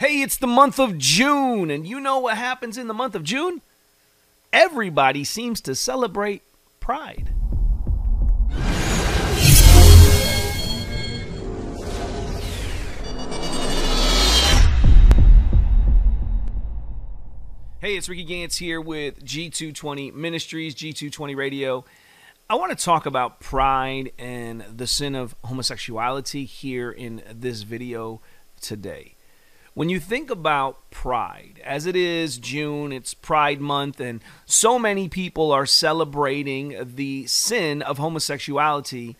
Hey, it's the month of June, and you know what happens in the month of June? Everybody seems to celebrate Pride. Hey, it's Ricky Gantz here with G220 Ministries, G220 Radio. I want to talk about pride and the sin of homosexuality here in this video today. When you think about pride, as it is June, it's Pride Month, and so many people are celebrating the sin of homosexuality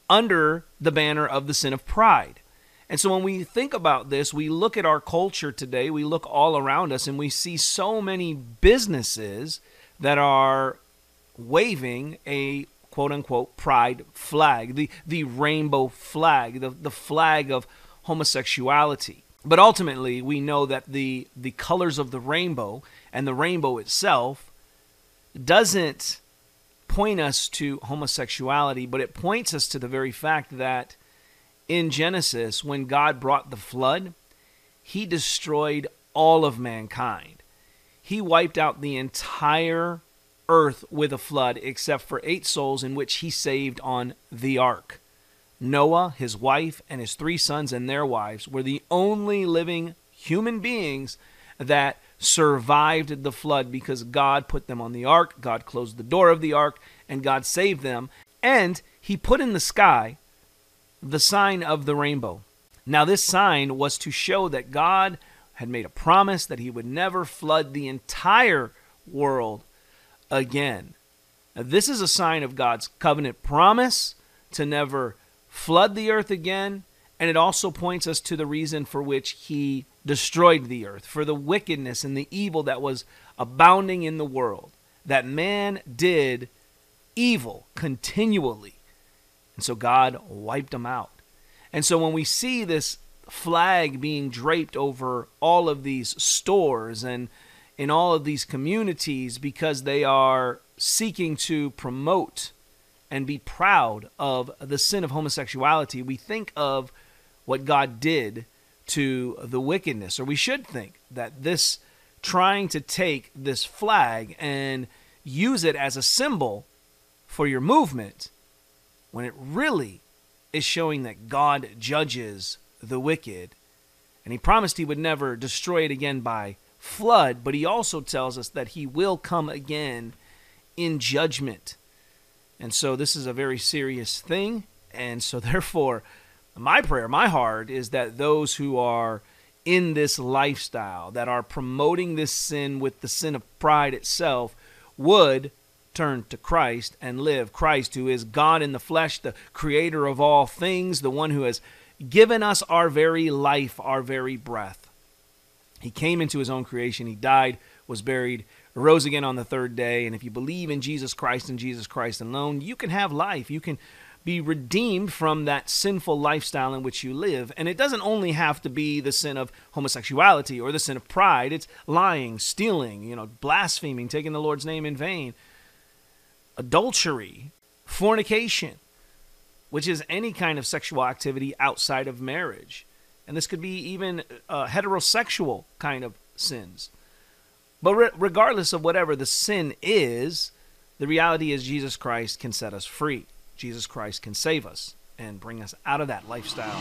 under the banner of the sin of pride. And so when we think about this, we look at our culture today, we look all around us, and we see so many businesses that are waving a quote-unquote pride flag, the rainbow flag, the flag of homosexuality. But ultimately, we know that the colors of the rainbow and the rainbow itself doesn't point us to homosexuality, but it points us to the very fact that in Genesis, when God brought the flood, he destroyed all of mankind. He wiped out the entire earth with a flood except for 8 souls in which he saved on the ark. Noah, his wife, and his 3 sons and their wives were the only living human beings that survived the flood because God put them on the ark, God closed the door of the ark, and God saved them. And he put in the sky the sign of the rainbow. Now, this sign was to show that God had made a promise that he would never flood the entire world again. Now, this is a sign of God's covenant promise to never flood the earth again, and it also points us to the reason for which he destroyed the earth, for the wickedness and the evil that was abounding in the world, that man did evil continually, and so God wiped them out. And so when we see this flag being draped over all of these stores and in all of these communities because they are seeking to promote and be proud of the sin of homosexuality, we think of what God did to the wickedness, or we should think that this trying to take this flag and use it as a symbol for your movement, when it really is showing that God judges the wicked. And he promised he would never destroy it again by flood, but he also tells us that he will come again in judgment. And so this is a very serious thing. And so therefore, my prayer, my heart is that those who are in this lifestyle, that are promoting this sin with the sin of pride itself, would turn to Christ and live. Christ, who is God in the flesh, the creator of all things, the one who has given us our very life, our very breath. He came into his own creation. He died, was buried, rose again on the 3rd day. And if you believe in Jesus Christ and Jesus Christ alone, you can have life. You can be redeemed from that sinful lifestyle in which you live. And it doesn't only have to be the sin of homosexuality or the sin of pride. It's lying, stealing, blaspheming, taking the Lord's name in vain, adultery, fornication, which is any kind of sexual activity outside of marriage. And this could be even heterosexual kind of sins. But regardless of whatever the sin is, the reality is Jesus Christ can set us free. Jesus Christ can save us and bring us out of that lifestyle.